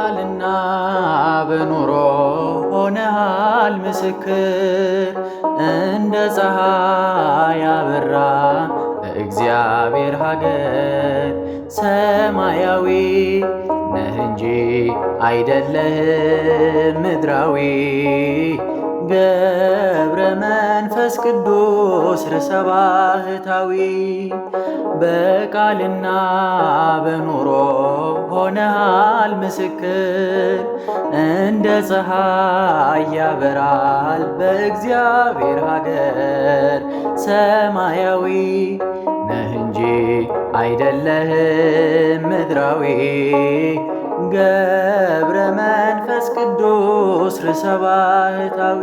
በቃልና በኑሮ ሆነሃል ምስክር እንደ ፀሐይ ያበራ በእግዚአብሔር ሀገር ሰማያዊ ነህ እንጂ አይደለህም ምድራዊ። ገብረ መንፈስ ቅዱስ ርሰ ባህታዊ በቃልና በኑሮ ሆነሃል ምስክር እንደ ፀሐይ ያበራል በእግዚአብሔር ሀገር ሰማያዊ ነህ እንጂ አይደለህም ምድራዊ። ገብረ መንፈስ ቅዱስ ርሰ ባህታዊ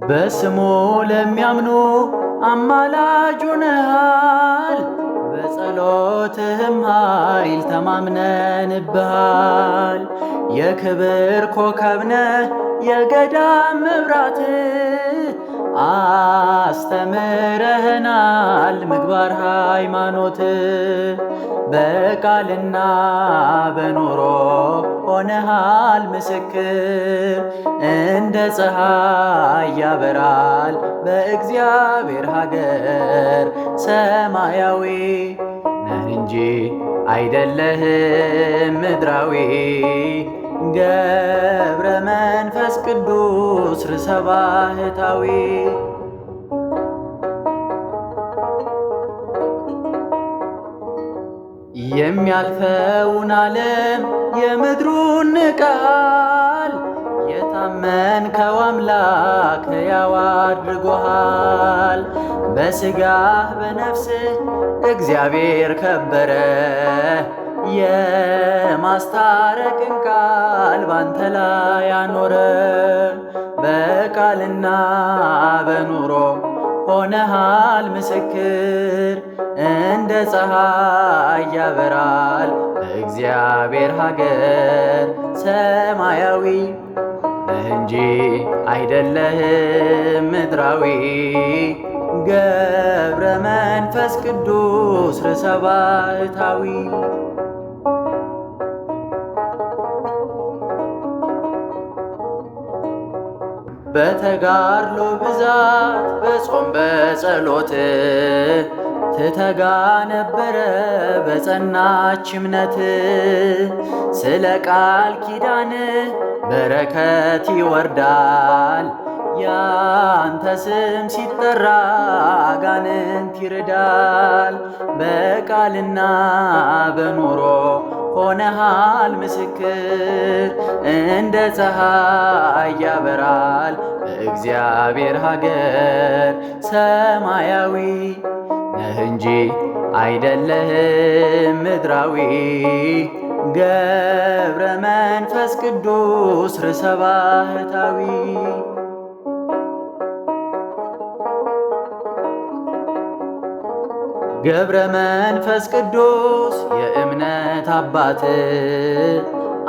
በስሙ ለሚያምኑ አማላጅ ሆነሃል በጸሎትህም ኃይል ተማምነንብሃል። የክብር ኮከብ ነህ የገዳም መብራት አስተምረህናል ምግባር ሃይማኖት። በቃልና በኑሮ ሆነሃል ምስክር እንደ ፀሐይ ያበራል በእግዚአብሔር ሀገር ሰማያዊ ነህ እንጂ አይደለህም ምድራዊ። ገብረ መንፈስ ቅዱስ ርሰ ባህታዊ የሚያልፈውን ዓለም የምድሩን ንቀሃል የታመንከው አምላክ ሕያው አድርጎሃል። በሥጋህ በነፍስህ እግዚአብሔር ከበረ የማስታረቅን ቃል ባንተ ላይ አኖረ። በቃልና በኑሮ ሆነሃል ምስክር እንደ ፀሐይ ያበራል በእግዚአብሔር ሀገር ሰማያዊ ነህ እንጂ አይደለህም ምድራዊ። ገብረ መንፈስ ቅዱስ ርሰ ባህታዊ በተጋድሎ ብዛት በጾም በጸሎት ትተጋ ነበረ በጸናች እምነት። ስለ ቃል ኪዳን በረከት ይወርዳል ያንተ ስም ሲጠራ አጋንንት ይርዳል። በቃልና በኑሮ ሆነሃል ምስክር እንደ ፀሐይ ያበራል በእግዚአብሔር ሀገር ሰማያዊ ነህ እንጂ አይደለህም ምድራዊ። ገብረ መንፈስ ቅዱስ ርሰ ባህታዊ ገብረ መንፈስ ቅዱስ የእምነት አባት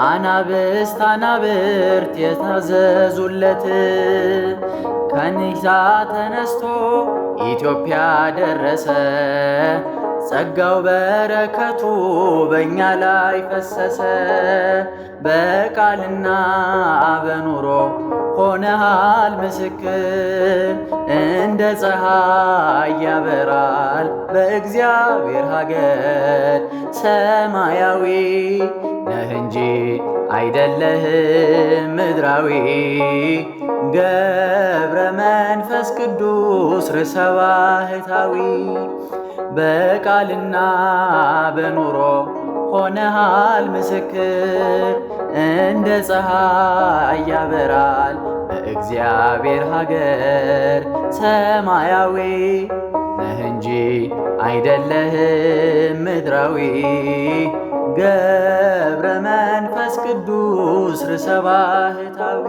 አናብስት አናብርት የታዘዙለት ከኒሳ ተነስቶ ኢትዮጵያ ደረሰ። ጸጋው በረከቱ በእኛ ላይ ፈሰሰ። በቃልና በኑሮ ሆነሃል ምስክር እንደ ፀሐይ ያበራል በእግዚአብሔር ሀገር ሰማያዊ ነህ እንጂ አይደለህም ምድራዊ። ገብረ መንፈስ ቅዱስ ርሰ ባህታዊ በቃልና በኑሮ ሆነሃል ምስክር እንደ ፀሐይ ያበራል በእግዚአብሔር ሀገር ሰማያዊ ነህ እንጂ አይደለህም ምድራዊ። ገብረ መንፈስ ቅዱስ ርሰ ባህታዊ